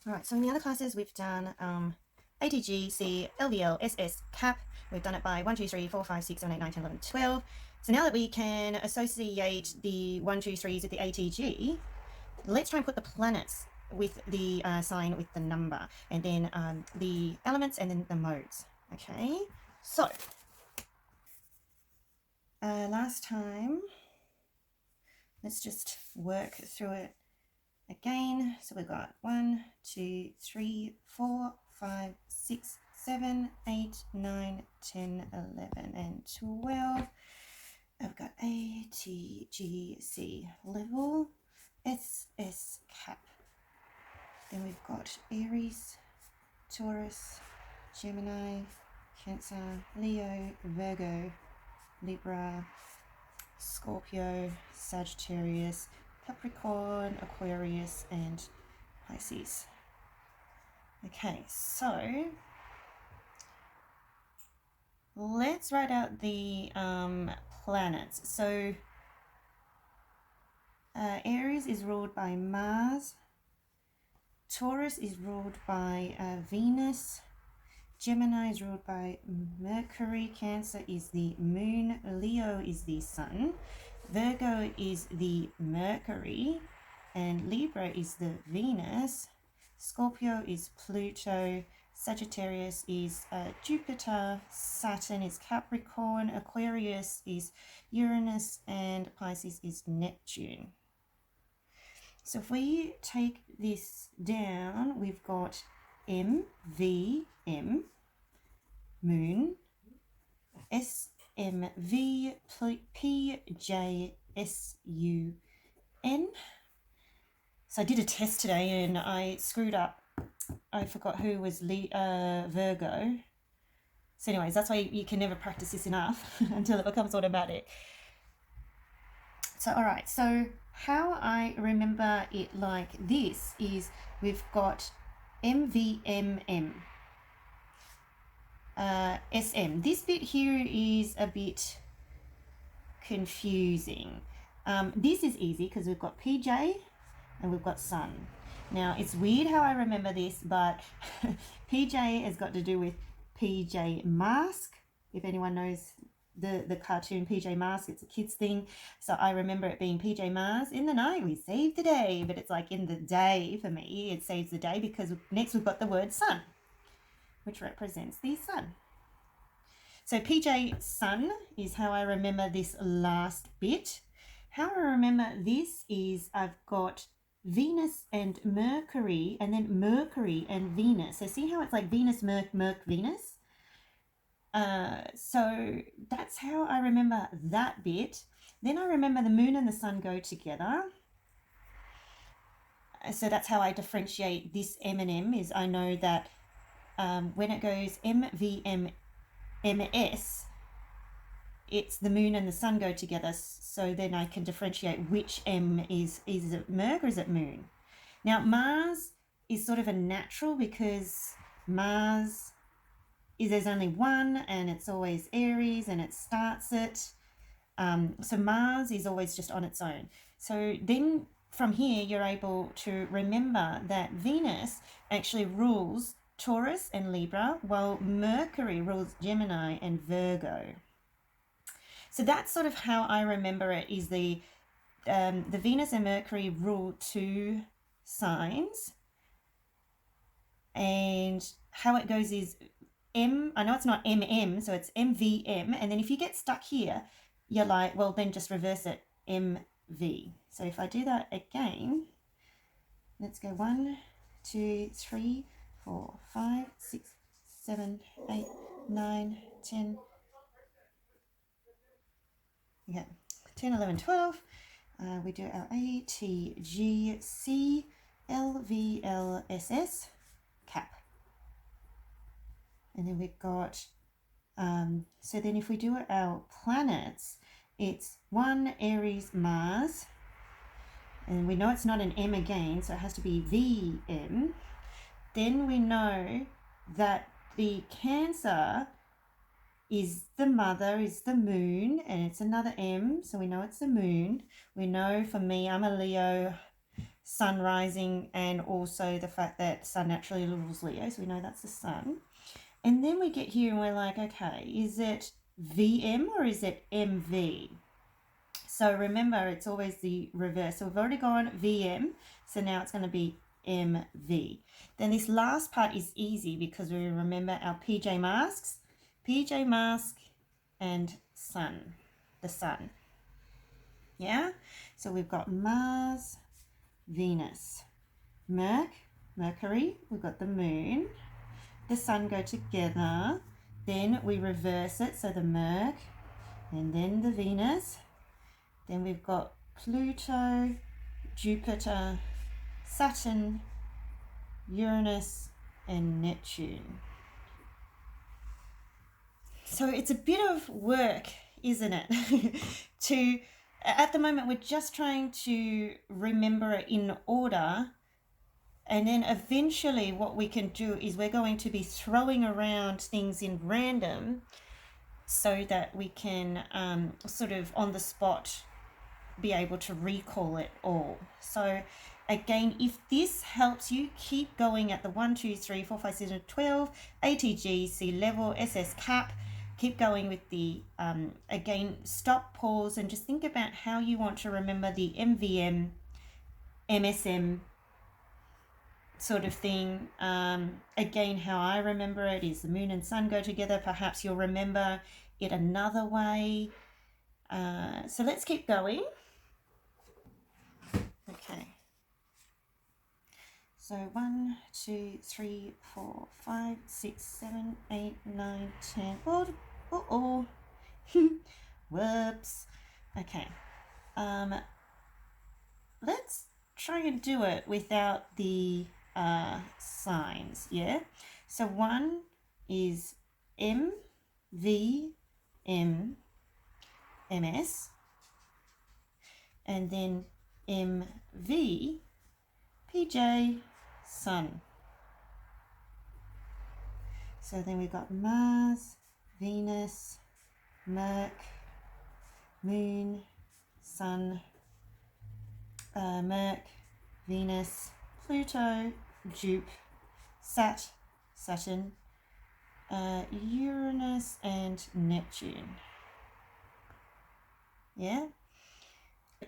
All right, so in the other classes we've done ATG, C, LVL, SS, CAP. We've done it by 1, 2, 3, 4, 5, 6, 7, 8, 9, 10, 11, 12. So now that we can associate the 1, 2, 3s with the ATG, let's try and put the planets with the sign with the number, and then the elements, and then the modes. Okay, so last time, let's just work through it again. So we've got 1, 2, 3, 4, 5, 6, 7, 8, 9, 10, 11, and 12. I've got A, T, G, C level, S, S, cap. Then we've got Aries, Taurus, Gemini, Cancer, Leo, Virgo, Libra, Scorpio, Sagittarius, Capricorn, Aquarius, and Pisces. Okay, so let's write out the planets. So Aries is ruled by Mars, Taurus is ruled by Venus, Gemini is ruled by Mercury, Cancer is the moon, Leo is the sun, Virgo is the Mercury, and Libra is the Venus, Scorpio is Pluto, Sagittarius is Jupiter, Saturn is Capricorn, Aquarius is Uranus, and Pisces is Neptune. So if we take this down, we've got M, V, M, moon, S, M, V, P, J, S, U, N. So I did a test today and I screwed up. I forgot who was Virgo. So anyways, that's why you can never practice this enough until it becomes automatic. So all right, so how I remember it like this is we've got MVMM, SM. This bit here is a bit confusing. This is easy because we've got PJ and we've got Sun. Now it's weird how I remember this, but PJ has got to do with PJ Mask. If anyone knows the cartoon PJ Mask, it's a kids thing. So I remember it being PJ Masks. In the night we save the day, but it's like in the day for me it saves the day because next we've got the word sun, which represents the sun. So PJ Sun is how I remember this last bit. How I remember this is I've got Venus and Mercury, and then Mercury and Venus. So see how it's like Venus, Merc, Venus? So that's how I remember that bit. Then I remember the moon and the sun go together. So that's how I differentiate this M and M, is I know that when it goes MVM MS, it's the moon and the sun go together. So then I can differentiate which M is it Merc or is it moon? Now Mars is sort of a natural because Mars there's only one and it's always Aries and it starts it. So Mars is always just on its own. So then from here you're able to remember that Venus actually rules Taurus and Libra, while Mercury rules Gemini and Virgo. So that's sort of how I remember it, is the Venus and Mercury rule two signs, and how it goes is M, I know it's not MM, so it's MVM, and then if you get stuck here, you're like, well, then just reverse it, MV. So if I do that again, let's go 1, 2, 3, 4, 5, 6, 7, 8, 9, 10. Yeah, 10, 11, 12. We do our A, T, G, C, L, V, L, S, S, cap. And then we've got, so then if we do our planets, it's 1 Aries Mars, and we know it's not an M again, so it has to be VM. Then we know that the Cancer is the mother, is the moon, and it's another M, so we know it's the moon. We know for me, I'm a Leo, sun rising, and also the fact that sun naturally rules Leo, so we know that's the sun. And then we get here and we're like, okay, is it VM or is it MV? So remember, it's always the reverse. So we've already gone VM, so now it's going to be MV. Then this last part is easy because we remember our PJ masks, PJ mask and sun, the sun. Yeah, so we've got Mars, Venus, Mercury, we've got the moon, the sun go together, then we reverse it, so the Merc, and then the Venus, then we've got Pluto, Jupiter, Saturn, Uranus, and Neptune. So it's a bit of work, isn't it? At the moment, we're just trying to remember it in order. And then eventually what we can do is we're going to be throwing around things in random so that we can sort of on the spot be able to recall it all. So again, if this helps you, keep going at the 1, 2, 3, 4, 5, 6, 12, ATG, C level, SS cap. Keep going with the, again, stop, pause, and just think about how you want to remember the MVM, MSM sort of thing. Again, how I remember it is the moon and sun go together. Perhaps you'll remember it another way. So let's keep going. Okay. So 1, 2, 3, 4, 5, 6, 7, 8, 9, 10. Oh. Whoops. Okay. Let's try and do it without the signs, yeah? So 1 is M, V, M, MS, and then M, V, PJ, Sun. So then we've got Mars, Venus, Merc, Moon, Sun, Merc, Venus, Pluto, Jup, Saturn, Uranus, and Neptune. Yeah?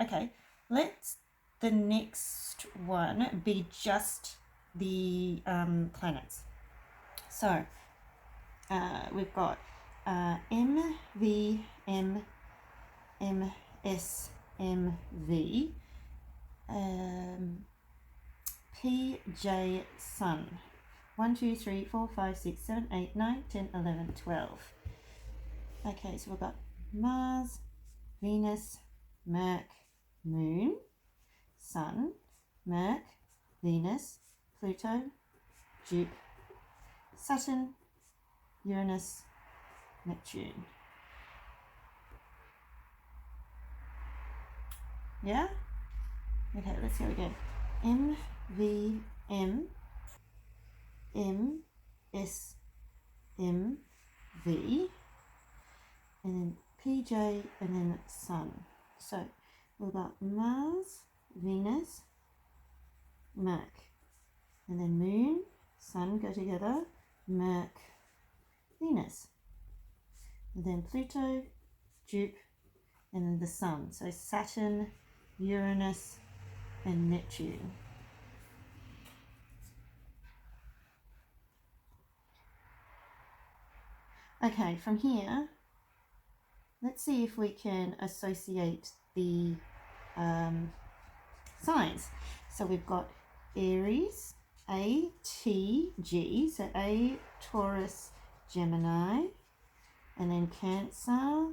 Okay, let's the next one be just the planets. So we've got M, V, M, M, S, M, V, P, J, Sun. 1, 2, 3, 4, 5, 6, 7, 8, 9, 10, 11, 12. Okay, so we've got Mars, Venus, Merc, Moon, Sun, Merc, Venus, Pluto, Jup, Saturn, Uranus, Neptune. Yeah? Okay, let's go again. M, V, M, M, S, M, V, and then PJ, and then Sun. So we've got Mars, Venus, Merc, and then Moon, Sun go together, Merc, Venus, and then Pluto, Jup, and then the Sun. So Saturn, Uranus, and Neptune. Okay, from here, let's see if we can associate the signs. So we've got Aries, A, T, G, so A, Taurus, Gemini, and then Cancer,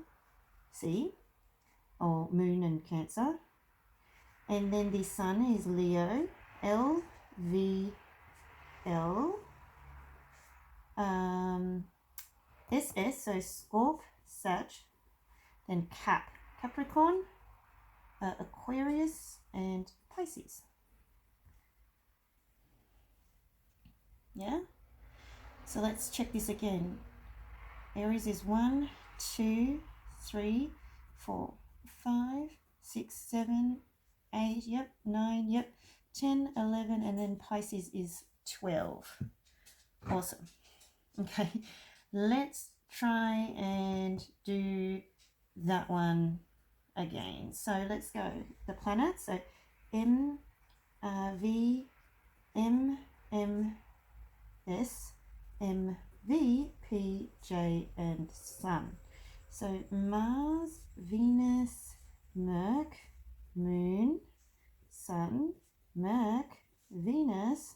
C, or Moon and Cancer. And then the Sun is Leo, L, V, L, SS, so Scorp, Sag, then Capricorn, Aquarius, and Pisces. Yeah? So let's check this again. Aries is 1, 2, 3, 4, 5, 6, 7, 8, yep, 9, yep, 10, 11, and then Pisces is 12. Awesome. Okay, let's try and do that one again. So let's go. The planets. So M, V, M, M, S, M, V, P, J, and Sun. So Mars, Venus, Merc, Moon, Sun, Merc, Venus,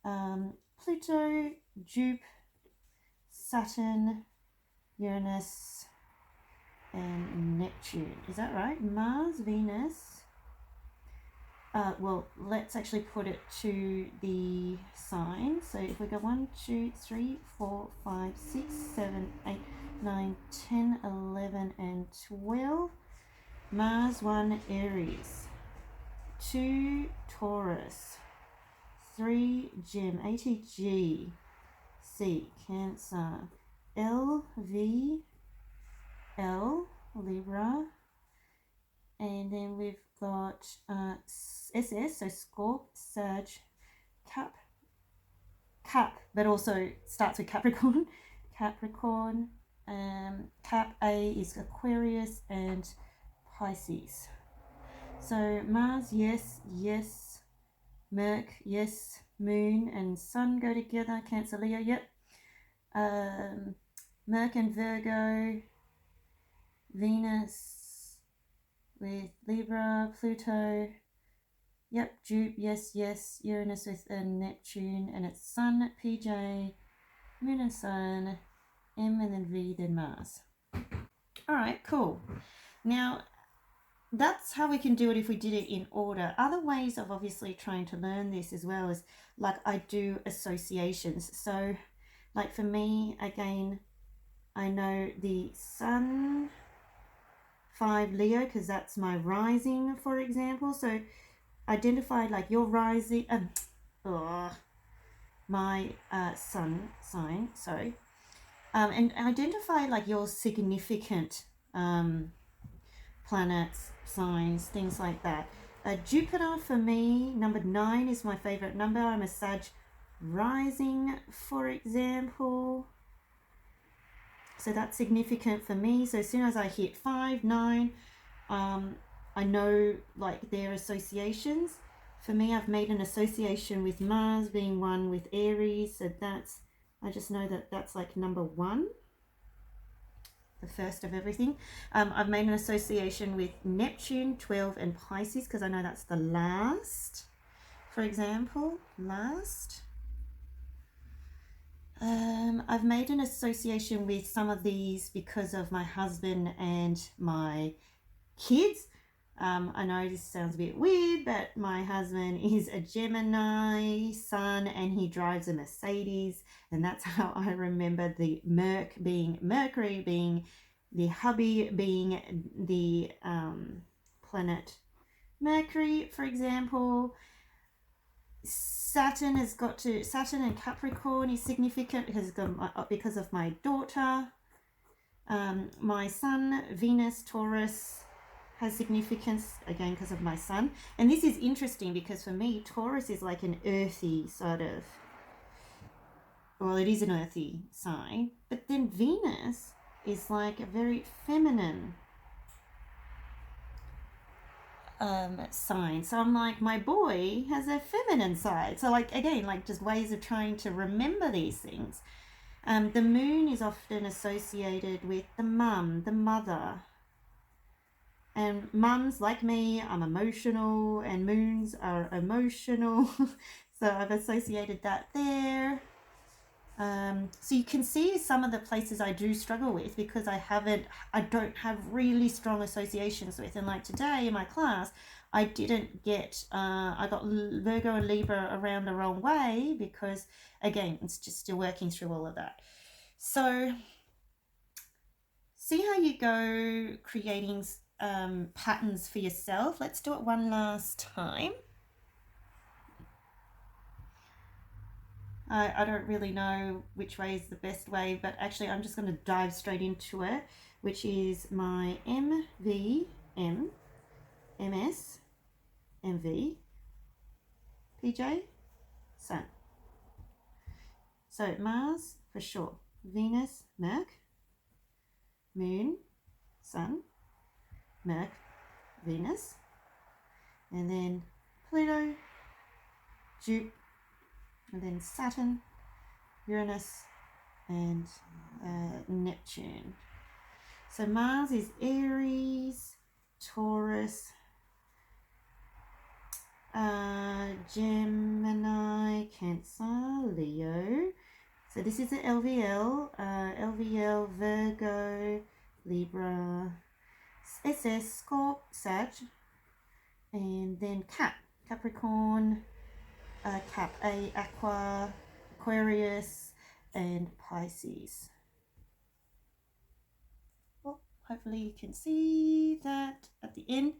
Pluto, Jupiter, Saturn, Uranus, and Neptune. Is that right? Mars, Venus. Well, let's actually put it to the sign. So if we go 1, 2, 3, 4, 5, 6, 7, 8, 9, 10, 11, and 12. Mars, 1, Aries. 2, Taurus. 3, Gem, ATG. C, Cancer. L, V, L, Libra. And then we've got SS, so Scorp, Sag, Cap, but also starts with Capricorn. Capricorn. Cap A is Aquarius and Pisces. So Mars, yes, yes. Merc, yes. Moon and Sun go together. Cancer, Leo, yep. Merc and Virgo. Venus with Libra, Pluto, yep, Jupiter, yes, yes, Uranus with Neptune, and it's Sun, PJ, Moon and Sun, M and then V, then Mars. All right, cool. Now, that's how we can do it if we did it in order. Other ways of obviously trying to learn this as well is like I do associations. So like for me, again, I know the Sun, 5 Leo, because that's my rising, for example. So identify like your rising, my sun sign, sorry. And identify like your significant planets, signs, things like that. Jupiter for me, number 9 is my favorite number. I'm a Sag rising, for example. So that's significant for me. So as soon as I hit 5, 9, I know like their associations. For me, I've made an association with Mars being one with Aries. So that's, I just know that that's like number 1, the first of everything. I've made an association with Neptune, 12, and Pisces because I know that's the last, for example, last. I've made an association with some of these because of my husband and my kids. I know this sounds a bit weird, but my husband is a Gemini sun and he drives a Mercedes, and that's how I remember the Merc being Mercury, being the hubby, being the planet Mercury, for example. Saturn and Capricorn is significant because of my daughter. My sun, Venus, Taurus has significance again because of my sun. And this is interesting because for me, Taurus is like an earthy sort of, well, it is an earthy sign, but then Venus is like a very feminine sign. So I'm like, my boy has a feminine side. So like, again, like just ways of trying to remember these things. The moon is often associated with the mum, the mother. And mums, like me, I'm emotional, and moons are emotional. So I've associated that there. So you can see some of the places I do struggle with because I don't have really strong associations with. And like today in my class, I didn't get, I got Virgo and Libra around the wrong way because, again, it's just still working through all of that. So see how you go creating patterns for yourself. Let's do it one last time. I don't really know which way is the best way, but actually I'm just going to dive straight into it, which is my MV, M, MS, MV, PJ, Sun. So Mars for sure, Venus, Merc, Moon, Sun, Merc, Venus, and then Pluto, Jupiter, and then Saturn, Uranus, and Neptune. So Mars is Aries, Taurus, Gemini, Cancer, Leo. So this is the LVL, LVL, Virgo, Libra, SS, Scorp, Sag, and then Cap, Capricorn, Cap A, Aqua, Aquarius, and Pisces. Well, hopefully you can see that at the end.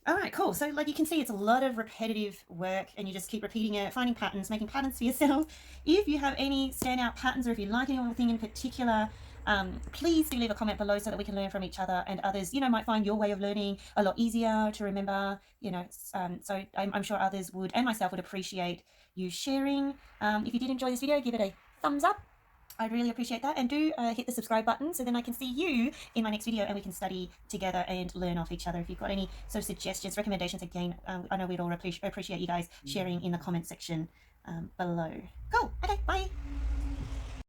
All right, cool. So like you can see, it's a lot of repetitive work and you just keep repeating it, finding patterns, making patterns for yourself. If you have any standout patterns or if you like anything in particular, please do leave a comment below so that we can learn from each other, and others, you know, might find your way of learning a lot easier to remember, you know, so I'm sure others would, and myself would appreciate you sharing. If you did enjoy this video, give it a thumbs up. I'd really appreciate that, and do hit the subscribe button so then I can see you in my next video and we can study together and learn off each other. If you've got any sort of suggestions, recommendations, again, I know we'd all appreciate you guys sharing in the comment section below. Cool. Okay, bye.